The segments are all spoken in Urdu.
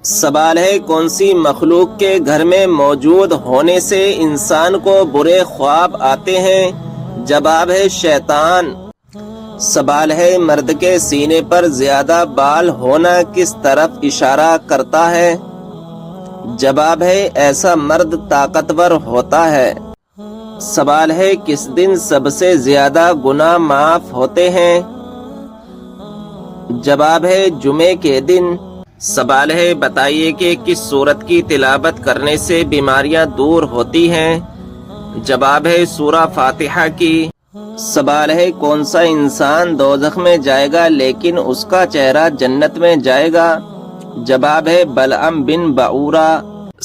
سوال ہے کون سی مخلوق کے گھر میں موجود ہونے سے انسان کو برے خواب آتے ہیں؟ جواب ہے شیطان۔ سوال ہے مرد کے سینے پر زیادہ بال ہونا کس طرف اشارہ کرتا ہے؟ جواب ہے ایسا مرد طاقتور ہوتا ہے۔ سوال ہے کس دن سب سے زیادہ گناہ معاف ہوتے ہیں؟ جواب ہے جمعے کے دن۔ سوال ہے بتائیے کہ کس سورت کی تلاوت کرنے سے بیماریاں دور ہوتی ہیں؟ جواب ہے سورہ فاتحہ کی۔ سوال ہے کون سا انسان دوزخ میں جائے گا لیکن اس کا چہرہ جنت میں جائے گا؟ جواب ہے بلعم بن بعورہ۔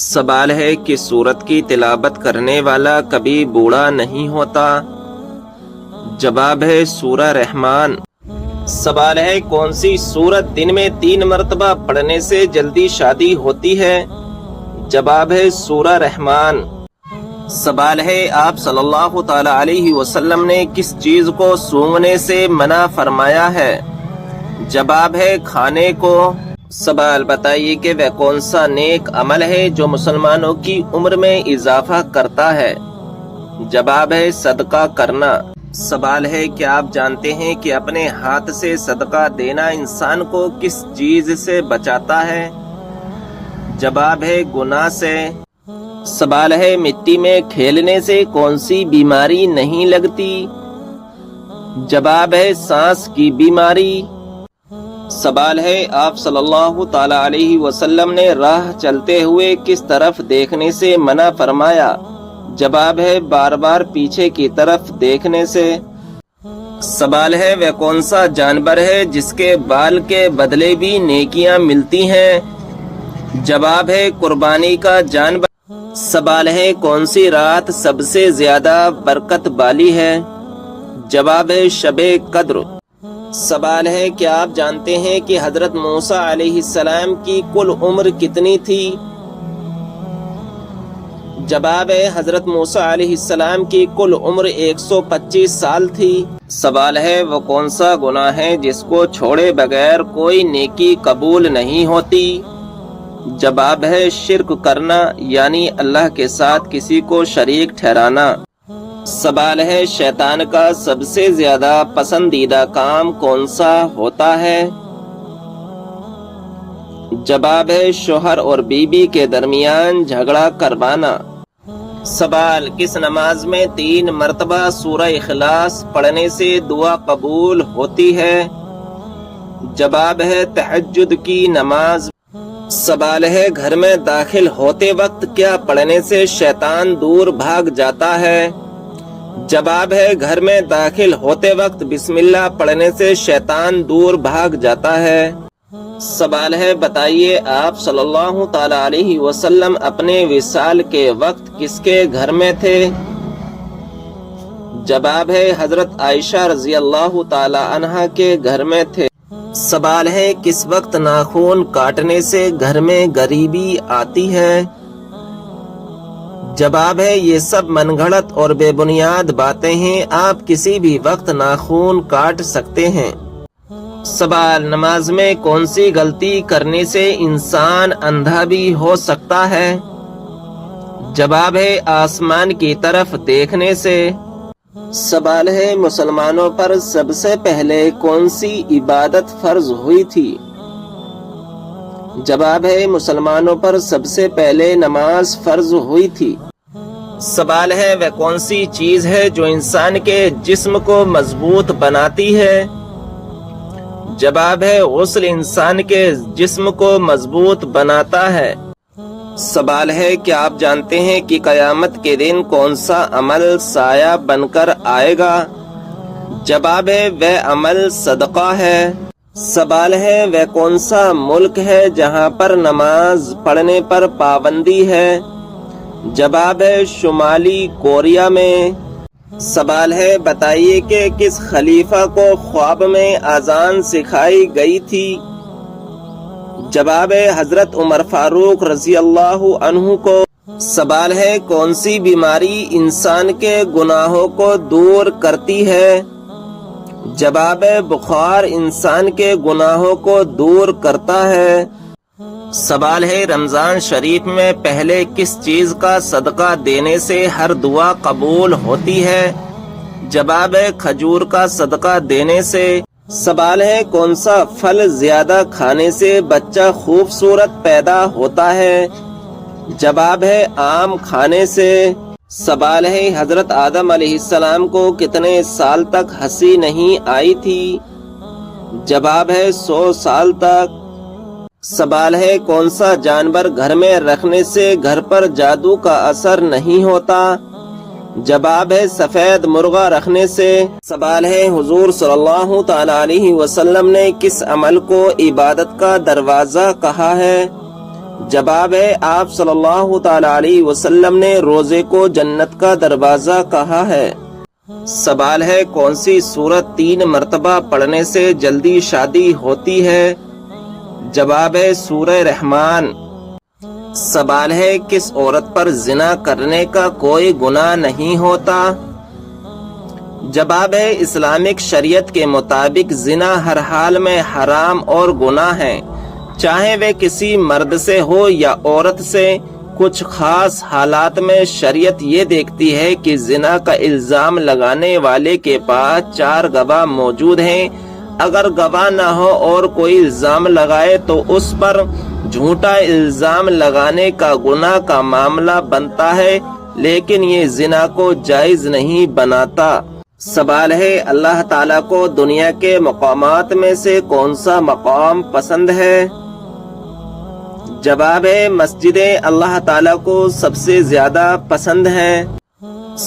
سوال ہے کس سورت کی تلاوت کرنے والا کبھی بوڑھا نہیں ہوتا؟ جواب ہے سورہ رحمان۔ سوال ہے کون سی سورت دن میں 3 مرتبہ پڑھنے سے جلدی شادی ہوتی ہے؟ جواب ہے سورہ رحمان۔ سوال ہے آپ صلی اللہ تعالی علیہ وسلم نے کس چیز کو سونگھنے سے منع فرمایا ہے؟ جواب ہے کھانے کو۔ سوال بتائیے کہ وہ کون سا نیک عمل ہے جو مسلمانوں کی عمر میں اضافہ کرتا ہے؟ جواب ہے صدقہ کرنا۔ سوال ہے کیا آپ جانتے ہیں کہ اپنے ہاتھ سے صدقہ دینا انسان کو کس چیز سے بچاتا ہے؟ جواب ہے گناہ سے۔ سوال ہے مٹی میں کھیلنے سے کون سی بیماری نہیں لگتی؟ جواب ہے سانس کی بیماری۔ سوال ہے آپ صلی اللہ تعالی علیہ وسلم نے راہ چلتے ہوئے کس طرف دیکھنے سے منع فرمایا؟ جواب ہے بار بار پیچھے کی طرف دیکھنے سے۔ سوال ہے وہ کون سا جانور ہے جس کے بال کے بدلے بھی نیکیاں ملتی ہیں؟ جواب ہے قربانی کا جانور۔ سوال ہے کون سی رات سب سے زیادہ برکت والی ہے؟ جواب ہے شب قدر۔ سوال ہے کیا آپ جانتے ہیں کہ حضرت موسیٰ علیہ السلام کی کل عمر کتنی تھی؟ جواب ہے حضرت موسیٰ علیہ السلام کی کل عمر 125 سال تھی۔ سوال ہے وہ کون سا گناہ ہے جس کو چھوڑے بغیر کوئی نیکی قبول نہیں ہوتی؟ جواب ہے شرک کرنا یعنی اللہ کے ساتھ کسی کو شریک ٹھہرانا۔ سوال ہے شیطان کا سب سے زیادہ پسندیدہ کام کون سا ہوتا ہے؟ جواب ہے شوہر اور بیوی کے درمیان جھگڑا کروانا۔ سوال کس نماز میں 3 مرتبہ سورہ اخلاص پڑھنے سے دعا قبول ہوتی ہے؟ جواب ہے تہجد کی نماز۔ سوال ہے گھر میں داخل ہوتے وقت کیا پڑھنے سے شیطان دور بھاگ جاتا ہے؟ جواب ہے گھر میں داخل ہوتے وقت بسم اللہ پڑھنے سے شیطان دور بھاگ جاتا ہے۔ سوال ہے بتائیے آپ صلی اللہ تعالی علیہ وسلم اپنے وصال کے وقت کس کے گھر میں تھے؟ جواب ہے حضرت عائشہ رضی اللہ تعالی عنہا کے گھر میں تھے۔ سوال ہے کس وقت ناخن کاٹنے سے گھر میں غریبی آتی ہے؟ جواب ہے یہ سب من گھڑت اور بے بنیاد باتیں ہیں، آپ کسی بھی وقت ناخن کاٹ سکتے ہیں۔ سوال نماز میں کون سی غلطی کرنے سے انسان اندھا بھی ہو سکتا ہے؟ جواب ہے آسمان کی طرف دیکھنے سے۔ سوال ہے مسلمانوں پر سب سے پہلے کون سی عبادت فرض ہوئی تھی؟ جواب ہے مسلمانوں پر سب سے پہلے نماز فرض ہوئی تھی۔ سوال ہے وہ کون سی چیز ہے جو انسان کے جسم کو مضبوط بناتی ہے؟ جواب ہے غسل انسان کے جسم کو مضبوط بناتا ہے۔ سوال ہے کیا آپ جانتے ہیں کہ قیامت کے دن کون سا عمل سایہ بن کر آئے گا؟ جواب ہے وہ عمل صدقہ ہے۔ سوال ہے وہ کون سا ملک ہے جہاں پر نماز پڑھنے پر پابندی ہے؟ جواب ہے شمالی کوریا میں۔ سوال ہے بتائیے کہ کس خلیفہ کو خواب میں اذان سکھائی گئی تھی؟ جواب ہے حضرت عمر فاروق رضی اللہ عنہ کو۔ سوال ہے کون سی بیماری انسان کے گناہوں کو دور کرتی ہے؟ جواب ہے بخار انسان کے گناہوں کو دور کرتا ہے۔ سوال ہے رمضان شریف میں پہلے کس چیز کا صدقہ دینے سے ہر دعا قبول ہوتی ہے؟ جواب ہے کھجور کا صدقہ دینے سے۔ سوال ہے کون سا پھل زیادہ کھانے سے بچہ خوبصورت پیدا ہوتا ہے؟ جواب ہے آم کھانے سے۔ سوال ہے حضرت آدم علیہ السلام کو کتنے سال تک ہنسی نہیں آئی تھی؟ جواب ہے 100 سال تک۔ سوال ہے کون سا جانور گھر میں رکھنے سے گھر پر جادو کا اثر نہیں ہوتا؟ جواب ہے سفید مرغا رکھنے سے۔ سوال ہے حضور صلی اللہ تعالی علیہ وسلم نے کس عمل کو عبادت کا دروازہ کہا ہے؟ جواب ہے آپ صلی اللہ تعالی علیہ وسلم نے روزے کو جنت کا دروازہ کہا ہے۔ سوال ہے کون سی سورت 3 مرتبہ پڑھنے سے جلدی شادی ہوتی ہے؟ جواب ہے سورہ رحمان۔ سوال ہے کس عورت پر زنا کرنے کا کوئی گناہ نہیں ہوتا؟ جواب ہے اسلامک شریعت کے مطابق زنا ہر حال میں حرام اور گناہ ہے، چاہے وہ کسی مرد سے ہو یا عورت سے۔ کچھ خاص حالات میں شریعت یہ دیکھتی ہے کہ زنا کا الزام لگانے والے کے پاس 4 گواہ موجود ہیں۔ اگر گواہ نہ ہو اور کوئی الزام لگائے تو اس پر جھوٹا الزام لگانے کا گناہ کا معاملہ بنتا ہے، لیکن یہ زنا کو جائز نہیں بناتا۔ سوال ہے اللہ تعالیٰ کو دنیا کے مقامات میں سے کون سا مقام پسند ہے؟ جواب ہے مسجدیں اللہ تعالیٰ کو سب سے زیادہ پسند ہیں۔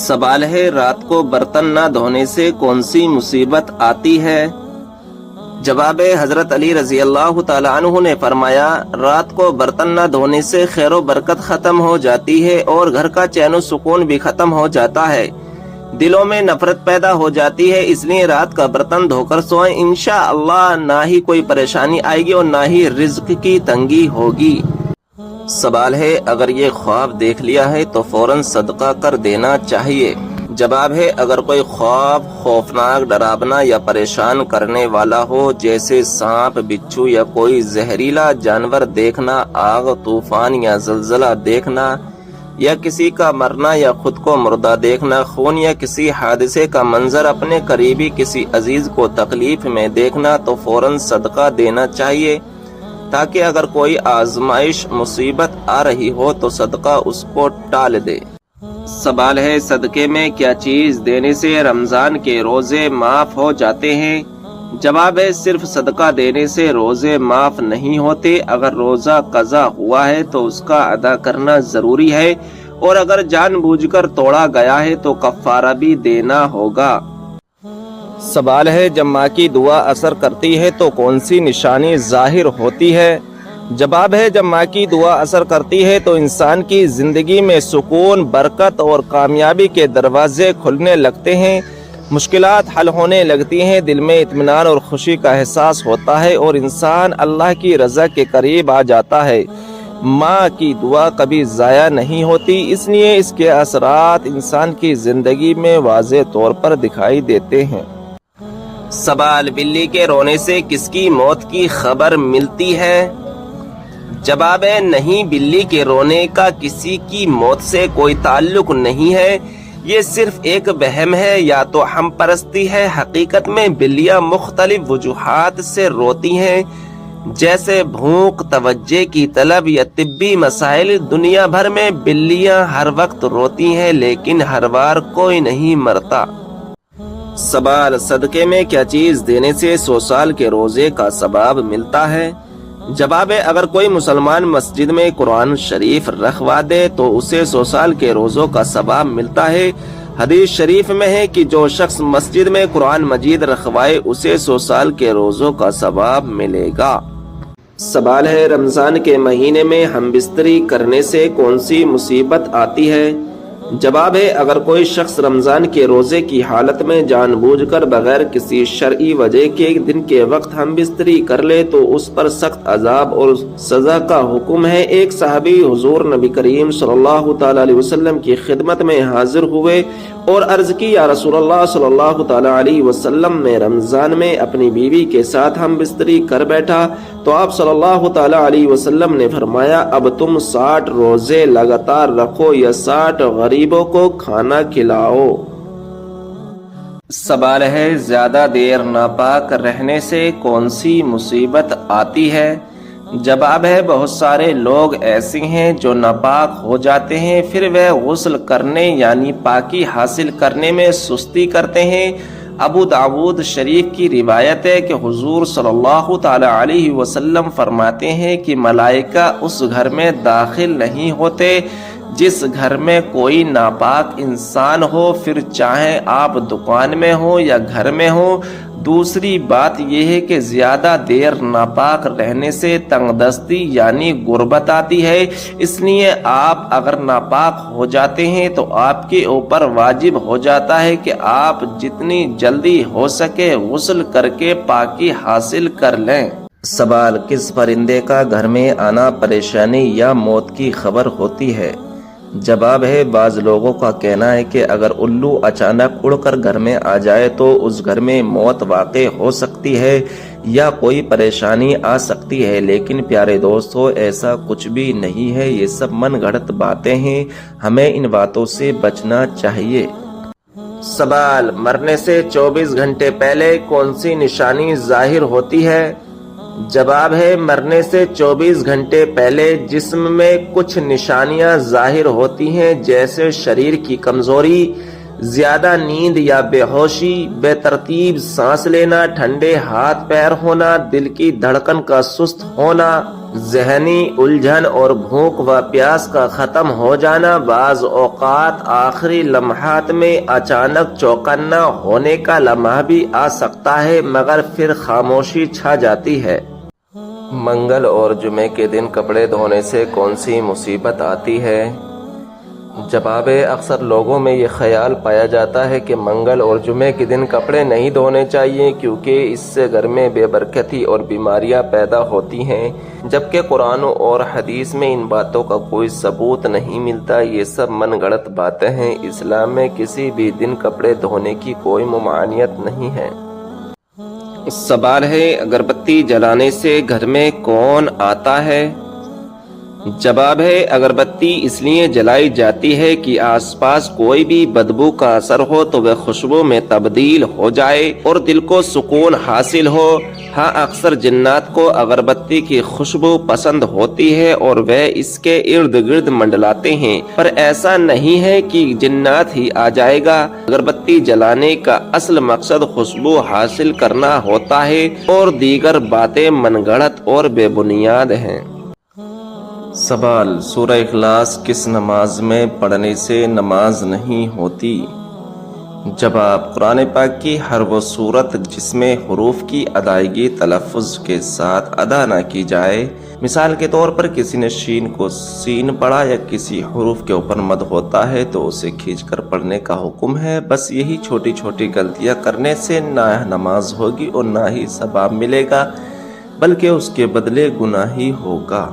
سوال ہے رات کو برتن نہ دھونے سے کون سی مصیبت آتی ہے؟ جواب ہے حضرت علی رضی اللہ تعالی عنہ نے فرمایا رات کو برتن نہ دھونے سے خیر و برکت ختم ہو جاتی ہے اور گھر کا چین و سکون بھی ختم ہو جاتا ہے، دلوں میں نفرت پیدا ہو جاتی ہے، اس لیے رات کا برتن دھو کر سوئیں، انشاءاللہ نہ ہی کوئی پریشانی آئے گی اور نہ ہی رزق کی تنگی ہوگی۔ سوال ہے اگر یہ خواب دیکھ لیا ہے تو فوراً صدقہ کر دینا چاہیے؟ جواب ہے اگر کوئی خواب خوفناک، ڈراونا یا پریشان کرنے والا ہو، جیسے سانپ، بچھو یا کوئی زہریلا جانور دیکھنا، آگ، طوفان یا زلزلہ دیکھنا، یا کسی کا مرنا یا خود کو مردہ دیکھنا، خون یا کسی حادثے کا منظر، اپنے قریبی کسی عزیز کو تکلیف میں دیکھنا تو فوراً صدقہ دینا چاہیے، تاکہ اگر کوئی آزمائش مصیبت آ رہی ہو تو صدقہ اس کو ٹال دے۔ سوال ہے صدقے میں کیا چیز دینے سے رمضان کے روزے معاف ہو جاتے ہیں؟ جواب ہے صرف صدقہ دینے سے روزے معاف نہیں ہوتے، اگر روزہ قضا ہوا ہے تو اس کا ادا کرنا ضروری ہے، اور اگر جان بوجھ کر توڑا گیا ہے تو کفارہ بھی دینا ہوگا۔ سوال ہے جب ماں کی دعا اثر کرتی ہے تو کون سی نشانی ظاہر ہوتی ہے؟ جواب ہے جب ماں کی دعا اثر کرتی ہے تو انسان کی زندگی میں سکون، برکت اور کامیابی کے دروازے کھلنے لگتے ہیں، مشکلات حل ہونے لگتی ہیں، دل میں اطمینان اور خوشی کا احساس ہوتا ہے اور انسان اللہ کی رضا کے قریب آ جاتا ہے۔ ماں کی دعا کبھی ضائع نہیں ہوتی، اس لیے اس کے اثرات انسان کی زندگی میں واضح طور پر دکھائی دیتے ہیں۔ سوال بلی کے رونے سے کس کی موت کی خبر ملتی ہے؟ جواب ہے نہیں، بلی کے رونے کا کسی کی موت سے کوئی تعلق نہیں ہے، یہ صرف ایک وہم ہے یا تو ہم پرستی ہے۔ حقیقت میں بلیاں مختلف وجوہات سے روتی ہیں، جیسے بھوک، توجہ کی طلب یا طبی مسائل۔ دنیا بھر میں بلیاں ہر وقت روتی ہیں لیکن ہر بار کوئی نہیں مرتا۔ سوال صدقے میں کیا چیز دینے سے 100 سال کے روزے کا ثواب ملتا ہے؟ جواب ہے اگر کوئی مسلمان مسجد میں قرآن شریف رکھوا دے تو اسے 100 سال کے روزوں کا ثواب ملتا ہے۔ حدیث شریف میں ہے کہ جو شخص مسجد میں قرآن مجید رکھوائے اسے 100 سال کے روزوں کا ثواب ملے گا۔ سوال ہے رمضان کے مہینے میں ہم بستری کرنے سے کون سی مصیبت آتی ہے؟ جواب ہے اگر کوئی شخص رمضان کے روزے کی حالت میں جان بوجھ کر بغیر کسی شرعی وجہ کے دن کے وقت ہم بستری کر لے تو اس پر سخت عذاب اور سزا کا حکم ہے۔ ایک صحابی حضور نبی کریم صلی اللہ تعالی علیہ وسلم کی خدمت میں حاضر ہوئے اور عرض کی یا رسول اللہ صلی اللہ تعالی علیہ وسلم میں رمضان میں اپنی بیوی کے ساتھ ہم بستری کر بیٹھا تو آپ صلی اللہ تعالی علیہ وسلم نے فرمایا اب تم 60 روزے لگاتار رکھو یا 60 غریبوں کو کھانا کھلاؤ۔ سوال ہے زیادہ دیر ناپاک رہنے سے کون سی مصیبت آتی ہے؟ جواب ہے بہت سارے لوگ ایسے ہیں جو ناپاک ہو جاتے ہیں، پھر وہ غسل کرنے یعنی پاکی حاصل کرنے میں سستی کرتے ہیں۔ ابو داود شریف کی روایت ہے کہ حضور صلی اللہ تعالی علیہ وسلم فرماتے ہیں کہ ملائکہ اس گھر میں داخل نہیں ہوتے جس گھر میں کوئی ناپاک انسان ہو، پھر چاہے آپ دکان میں ہو یا گھر میں ہو۔ دوسری بات یہ ہے کہ زیادہ دیر ناپاک رہنے سے تنگ دستی یعنی غربت آتی ہے، اس لیے آپ اگر ناپاک ہو جاتے ہیں تو آپ کے اوپر واجب ہو جاتا ہے کہ آپ جتنی جلدی ہو سکے غسل کر کے پاکی حاصل کر لیں۔ سوال کس پرندے کا گھر میں آنا پریشانی یا موت کی خبر ہوتی ہے؟ جواب ہے بعض لوگوں کا کہنا ہے کہ اگر الو اچانک اڑ کر گھر میں آ جائے تو اس گھر میں موت واقع ہو سکتی ہے یا کوئی پریشانی آ سکتی ہے، لیکن پیارے دوستو ایسا کچھ بھی نہیں ہے، یہ سب من گھڑت باتیں ہیں، ہمیں ان باتوں سے بچنا چاہیے۔ سوال مرنے سے 24 گھنٹے پہلے کون سی نشانی ظاہر ہوتی ہے؟ جواب ہے مرنے سے 24 گھنٹے پہلے جسم میں کچھ نشانیاں ظاہر ہوتی ہیں، جیسے شریر کی کمزوری، زیادہ نیند یا بے ہوشی، بے ترتیب سانس لینا، ٹھنڈے ہاتھ پیر ہونا، دل کی دھڑکن کا سست ہونا، ذہنی الجھن اور بھوک و پیاس کا ختم ہو جانا، بعض اوقات آخری لمحات میں اچانک چوکنا ہونے کا لمحہ بھی آ سکتا ہے مگر پھر خاموشی چھا جاتی ہے۔ منگل اور جمعے کے دن کپڑے دھونے سے کون سی مصیبت آتی ہے؟ جواب ہے اکثر لوگوں میں یہ خیال پایا جاتا ہے کہ منگل اور جمعے کے دن کپڑے نہیں دھونے چاہیے کیونکہ اس سے گھر میں بے برکتی اور بیماریاں پیدا ہوتی ہیں، جبکہ قرآن اور حدیث میں ان باتوں کا کوئی ثبوت نہیں ملتا، یہ سب من گھڑت باتیں ہیں۔ اسلام میں کسی بھی دن کپڑے دھونے کی کوئی ممانعت نہیں ہے۔ سوال ہے اگربتی جلانے سے گھر میں کون آتا ہے؟ جواب ہے اگربتی اس لیے جلائی جاتی ہے کہ آس پاس کوئی بھی بدبو کا اثر ہو تو وہ خوشبو میں تبدیل ہو جائے اور دل کو سکون حاصل ہو۔ ہاں اکثر جنات کو اگربتی کی خوشبو پسند ہوتی ہے اور وہ اس کے ارد گرد منڈلاتے ہیں، پر ایسا نہیں ہے کہ جنات ہی آ جائے گا۔ اگربتی جلانے کا اصل مقصد خوشبو حاصل کرنا ہوتا ہے اور دیگر باتیں من گھڑت اور بے بنیاد ہیں۔ سوال سورہ اخلاص کس نماز میں پڑھنے سے نماز نہیں ہوتی؟ جواب قرآن پاک کی ہر وہ صورت جس میں حروف کی ادائیگی تلفظ کے ساتھ ادا نہ کی جائے، مثال کے طور پر کسی نے شین کو سین پڑھا یا کسی حروف کے اوپر مد ہوتا ہے تو اسے کھینچ کر پڑھنے کا حکم ہے۔ بس یہی چھوٹی چھوٹی غلطیاں کرنے سے نہ نماز ہوگی اور نہ ہی ثواب ملے گا بلکہ اس کے بدلے گناہ ہی ہوگا۔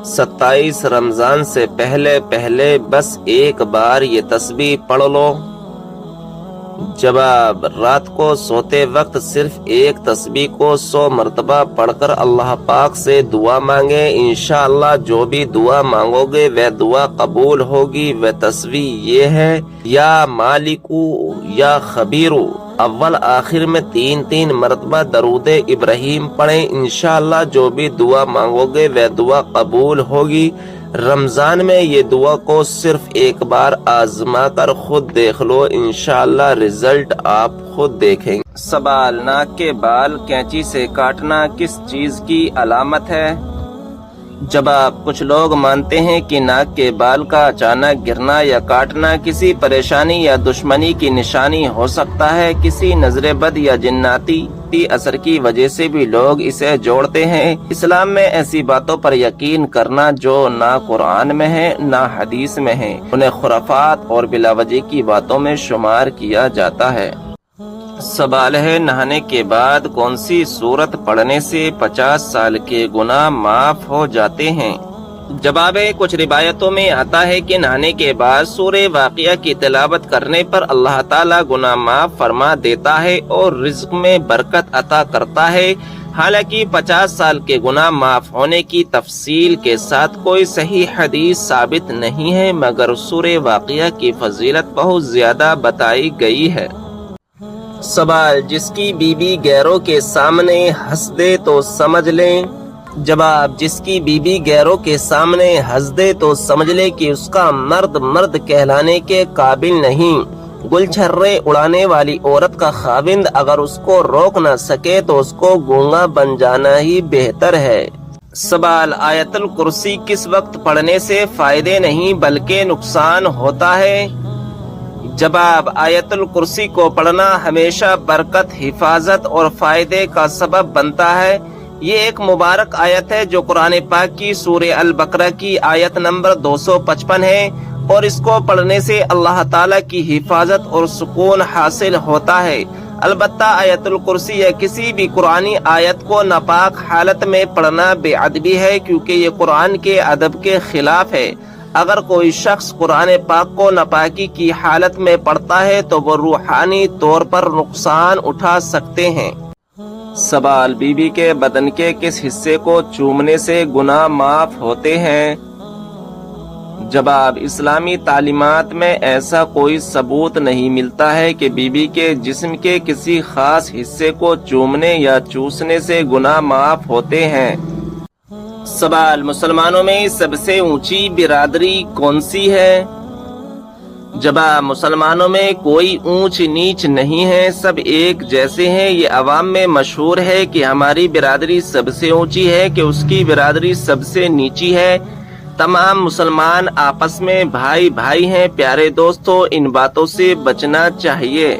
27 رمضان سے پہلے بس ایک بار یہ تسبیح پڑھ لو۔ جواب رات کو سوتے وقت صرف ایک تسبیح کو 100 مرتبہ پڑھ کر اللہ پاک سے دعا مانگے، انشاءاللہ جو بھی دعا مانگو گے وہ دعا قبول ہوگی۔ وہ تسبیح یہ ہے یا مالکو یا خبیرو، اول آخر میں 3 مرتبہ درود ابراہیم پڑھیں، انشاءاللہ جو بھی دعا مانگو گے وہ دعا قبول ہوگی۔ رمضان میں یہ دعا کو صرف ایک بار آزما کر خود دیکھ لو، انشاءاللہ رزلٹ آپ خود دیکھیں گے۔ سوال ناک کے بال کینچی سے کاٹنا کس چیز کی علامت ہے؟ جواب کچھ لوگ مانتے ہیں کہ ناک کے بال کا اچانک گرنا یا کاٹنا کسی پریشانی یا دشمنی کی نشانی ہو سکتا ہے، کسی نظر بد یا جناتی اثر کی وجہ سے بھی لوگ اسے جوڑتے ہیں۔ اسلام میں ایسی باتوں پر یقین کرنا جو نہ قرآن میں ہے نہ حدیث میں ہے، انہیں خرافات اور بلا وجہ کی باتوں میں شمار کیا جاتا ہے۔ سوال ہے نہانے کے بعد کون سی سورت پڑھنے سے 50 سال کے گناہ معاف ہو جاتے ہیں؟ جواب ہے، کچھ روایتوں میں آتا ہے کہ نہانے کے بعد سورہ واقعہ کی تلاوت کرنے پر اللہ تعالیٰ گناہ معاف فرما دیتا ہے اور رزق میں برکت عطا کرتا ہے۔ حالانکہ 50 سال کے گناہ معاف ہونے کی تفصیل کے ساتھ کوئی صحیح حدیث ثابت نہیں ہے، مگر سورہ واقعہ کی فضیلت بہت زیادہ بتائی گئی ہے۔ سوال، جس کی بیوی غیروں کے سامنے ہنس دے تو سمجھ لیں۔ جواب، جس کی بیوی غیروں کے سامنے ہنس دے تو سمجھ لے کہ اس کا مرد کہلانے کے قابل نہیں۔ گل چھرے اڑانے والی عورت کا خاوند اگر اس کو روک نہ سکے تو اس کو گونگا بن جانا ہی بہتر ہے۔ سوال، آیت الکرسی کس وقت پڑھنے سے فائدے نہیں بلکہ نقصان ہوتا ہے؟ جواب، آیت الکرسی کو پڑھنا ہمیشہ برکت، حفاظت اور فائدے کا سبب بنتا ہے۔ یہ ایک مبارک آیت ہے جو قرآن پاک کی سورہ البقرہ کی آیت نمبر 255 ہے، اور اس کو پڑھنے سے اللہ تعالیٰ کی حفاظت اور سکون حاصل ہوتا ہے۔ البتہ آیت الکرسی یا کسی بھی قرآنی آیت کو ناپاک حالت میں پڑھنا بے ادبی ہے، کیونکہ یہ قرآن کے ادب کے خلاف ہے۔ اگر کوئی شخص قرآن پاک کو ناپاکی کی حالت میں پڑھتا ہے تو وہ روحانی طور پر نقصان اٹھا سکتے ہیں۔ سوال، بیوی کے بدن کے کس حصے کو چومنے سے گناہ معاف ہوتے ہیں؟ جواب، اسلامی تعلیمات میں ایسا کوئی ثبوت نہیں ملتا ہے کہ بیوی کے جسم کے کسی خاص حصے کو چومنے یا چوسنے سے گناہ معاف ہوتے ہیں۔ سوال، مسلمانوں میں سب سے اونچی برادری کون سی ہے؟ جواب، مسلمانوں میں کوئی اونچ نیچ نہیں ہے، سب ایک جیسے ہیں۔ یہ عوام میں مشہور ہے کہ ہماری برادری سب سے اونچی ہے کہ اس کی برادری سب سے نیچی ہے۔ تمام مسلمان آپس میں بھائی بھائی ہیں۔ پیارے دوستو، ان باتوں سے بچنا چاہیے۔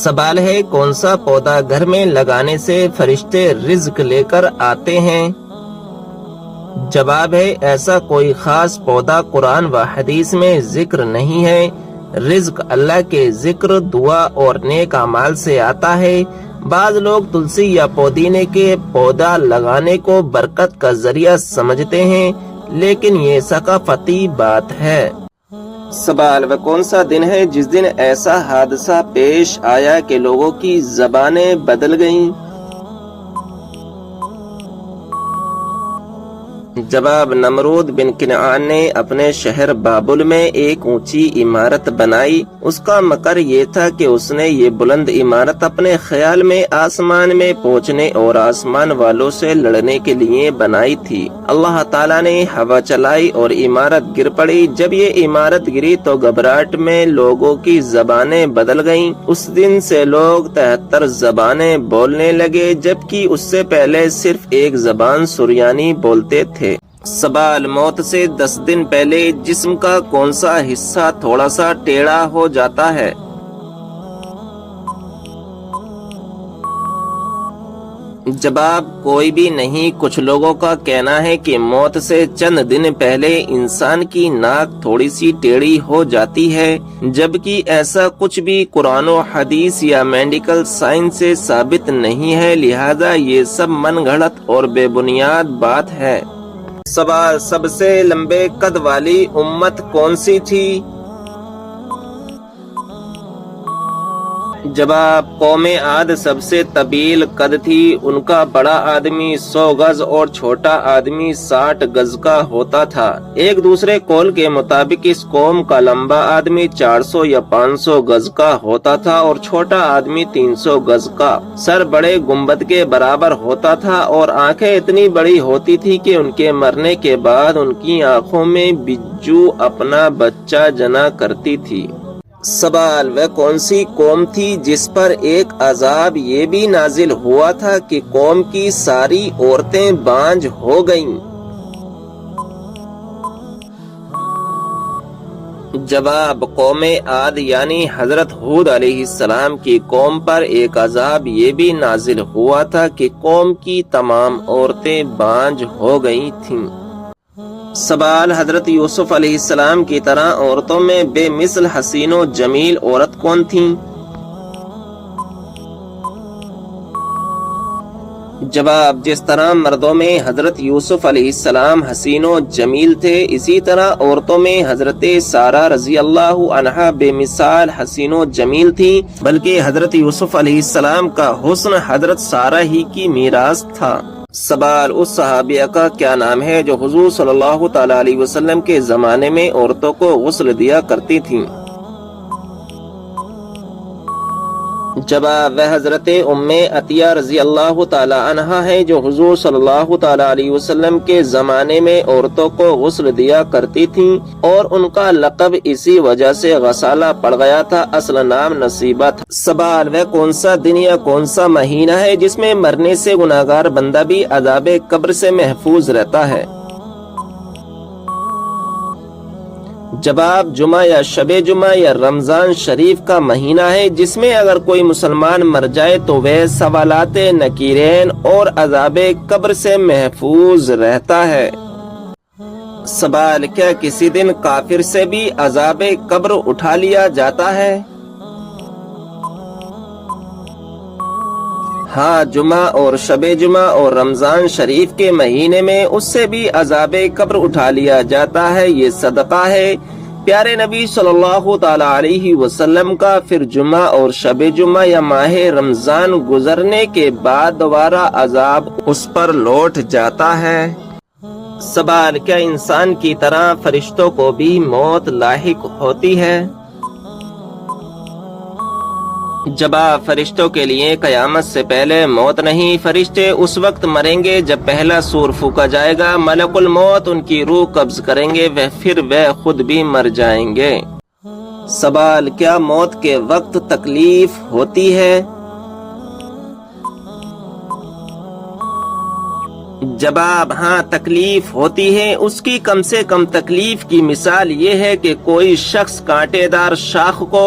سوال ہے، کون سا پودا گھر میں لگانے سے فرشتے رزق لے کر آتے ہیں؟ جواب ہے، ایسا کوئی خاص پودا قرآن و حدیث میں ذکر نہیں ہے۔ رزق اللہ کے ذکر، دعا اور نیک اعمال سے آتا ہے۔ بعض لوگ تلسی یا پودینے کے پودا لگانے کو برکت کا ذریعہ سمجھتے ہیں، لیکن یہ ثقافتی بات ہے۔ سوال، وہ کون سا دن ہے جس دن ایسا حادثہ پیش آیا کہ لوگوں کی زبانیں بدل گئیں؟ جواب، نمرود بن کنعان نے اپنے شہر بابل میں ایک اونچی عمارت بنائی۔ اس کا مکر یہ تھا کہ اس نے یہ بلند عمارت اپنے خیال میں آسمان میں پہنچنے اور آسمان والوں سے لڑنے کے لیے بنائی تھی۔ اللہ تعالیٰ نے ہوا چلائی اور عمارت گر پڑی۔ جب یہ عمارت گری تو گھبراہٹ میں لوگوں کی زبانیں بدل گئیں۔ اس دن سے لوگ 73 زبانیں بولنے لگے، جبکہ اس سے پہلے صرف ایک زبان سریانی بولتے تھے۔ سوال، موت سے 10 دن پہلے جسم کا کون سا حصہ تھوڑا سا ٹیڑھا ہو جاتا ہے؟ جواب، کوئی بھی نہیں۔ کچھ لوگوں کا کہنا ہے کہ موت سے چند دن پہلے انسان کی ناک تھوڑی سی ٹیڑھی ہو جاتی ہے، جبکہ ایسا کچھ بھی قرآن و حدیث یا میڈیکل سائنس سے ثابت نہیں ہے، لہذا یہ سب من گھڑت اور بے بنیاد بات ہے۔ سوال، سب سے لمبے قد والی امت کون سی تھی؟ جواب، قوم عاد سب سے طویل قد تھی۔ ان کا بڑا آدمی 100 گز اور چھوٹا آدمی 60 گز کا ہوتا تھا۔ ایک دوسرے قول کے مطابق اس قوم کا لمبا آدمی 400 یا 500 گز کا ہوتا تھا اور چھوٹا آدمی 300 گز کا۔ سر بڑے گنبد کے برابر ہوتا تھا اور آنکھیں اتنی بڑی ہوتی تھی کہ ان کے مرنے کے بعد ان کی آنکھوں میں بجو اپنا بچہ جنا کرتی تھی۔ سوال، وہ کون سی قوم تھی جس پر ایک عذاب یہ بھی نازل ہوا تھا کہ قوم کی ساری عورتیں بانجھ ہو گئیں؟ جواب، قوم عاد یعنی حضرت ہود علیہ السلام کی قوم پر ایک عذاب یہ بھی نازل ہوا تھا کہ قوم کی تمام عورتیں بانجھ ہو گئی تھیں۔ سوال، حضرت یوسف علیہ السلام کی طرح عورتوں میں بے مثل حسین و جمیل عورت کون تھیں؟ جواب: جس طرح مردوں میں حضرت یوسف علیہ السلام حسین و جمیل تھے، اسی طرح عورتوں میں حضرت سارہ رضی اللہ عنہا بے مثال حسین و جمیل تھی، بلکہ حضرت یوسف علیہ السلام کا حسن حضرت سارہ ہی کی میراث تھا۔ سوال: اس صحابیہ کا کیا نام ہے جو حضور صلی اللہ تعالی علیہ وسلم کے زمانے میں عورتوں کو غسل دیا کرتی تھیں؟ جواب: وہ حضرت ام عطیہ رضی اللہ تعالی عنہا ہے جو حضور صلی اللہ تعالی علیہ وسلم کے زمانے میں عورتوں کو غسل دیا کرتی تھیں، اور ان کا لقب اسی وجہ سے غسالہ پڑ گیا تھا، اصل نام نصیبہ تھا۔ سوال: وہ کون سا دن یا کون سا مہینہ ہے جس میں مرنے سے گناہگار بندہ بھی عذاب قبر سے محفوظ رہتا ہے؟ جواب: جمعہ یا شب جمعہ یا رمضان شریف کا مہینہ ہے، جس میں اگر کوئی مسلمان مر جائے تو وہ سوالات نکیرین اور عذاب قبر سے محفوظ رہتا ہے۔ سوال: کیا کسی دن کافر سے بھی عذاب قبر اٹھا لیا جاتا ہے؟ ہاں، جمعہ اور شب جمعہ اور رمضان شریف کے مہینے میں اس سے بھی عذاب قبر اٹھا لیا جاتا ہے، یہ صدقہ ہے پیارے نبی صلی اللہ تعالی علیہ وسلم کا۔ پھر جمعہ اور شب جمعہ یا ماہ رمضان گزرنے کے بعد دوبارہ عذاب اس پر لوٹ جاتا ہے۔ سوال: کیا انسان کی طرح فرشتوں کو بھی موت لاحق ہوتی ہے؟ جواب: فرشتوں کے لیے قیامت سے پہلے موت نہیں، فرشتے اس وقت مریں گے جب پہلا سور پھونکا جائے گا، ملک الموت ان کی روح قبض کریں گے، پھر وہ خود بھی مر جائیں گے۔ سوال: کیا موت کے وقت تکلیف ہوتی ہے؟ جواب: ہاں، تکلیف ہوتی ہے۔ اس کی کم سے کم تکلیف کی مثال یہ ہے کہ کوئی شخص کانٹے دار شاخ کو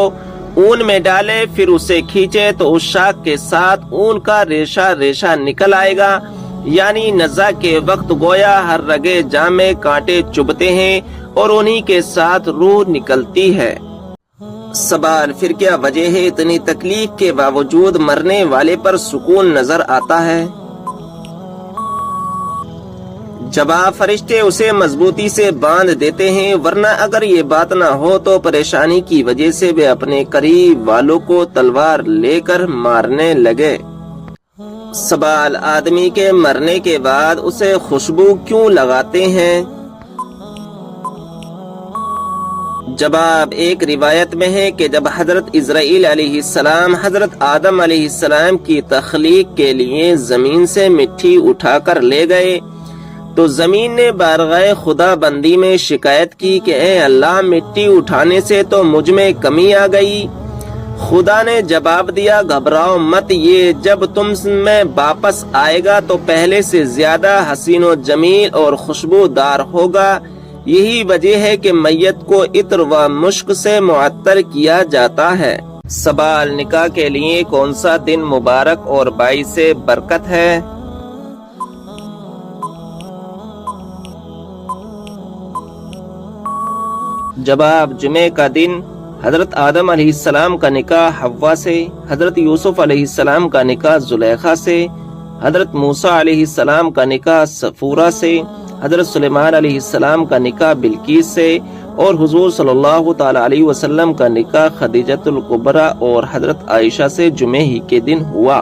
اون میں ڈالے، پھر اسے کھینچے تو اس شاخ کے ساتھ اون کا ریشہ ریشہ نکل آئے گا، یعنی نزع کے وقت گویا ہر رگے جاں میں کانٹے چبھتے ہیں اور انہی کے ساتھ روح نکلتی ہے۔ سوال: پھر کیا وجہ ہے اتنی تکلیف کے باوجود مرنے والے پر سکون نظر آتا ہے؟ جواب: فرشتے اسے مضبوطی سے باندھ دیتے ہیں، ورنہ اگر یہ بات نہ ہو تو پریشانی کی وجہ سے وہ اپنے قریب والوں کو تلوار لے کر مارنے لگے۔ سوال: آدمی کے مرنے کے بعد اسے خوشبو کیوں لگاتے ہیں؟ جواب: ایک روایت میں ہے کہ جب حضرت اسرائیل علیہ السلام حضرت آدم علیہ السلام کی تخلیق کے لیے زمین سے مٹی اٹھا کر لے گئے تو زمین نے بارگاہ خدا بندی میں شکایت کی کہ اے اللہ، مٹی اٹھانے سے تو مجھ میں کمی آ گئی۔ خدا نے جواب دیا، گھبراؤ مت، یہ جب تم میں واپس آئے گا تو پہلے سے زیادہ حسین و جمیل اور خوشبودار ہوگا۔ یہی وجہ ہے کہ میت کو عطر و مشک سے معطر کیا جاتا ہے۔ سوال: نکاح کے لیے کون سا دن مبارک اور باعث برکت ہے؟ جواب: جمعے کا دن حضرت آدم علیہ السلام کا نکاح حوا سے، حضرت یوسف علیہ السلام کا نکاح زلیخا سے، حضرت موسیٰ علیہ السلام کا نکاح صفورہ سے، حضرت سلیمان علیہ السلام کا نکاح بلقیس سے، اور حضور صلی اللہ تعالی علیہ وسلم کا نکاح خدیجہ الکبریٰ اور حضرت عائشہ سے جمعے ہی کے دن ہوا۔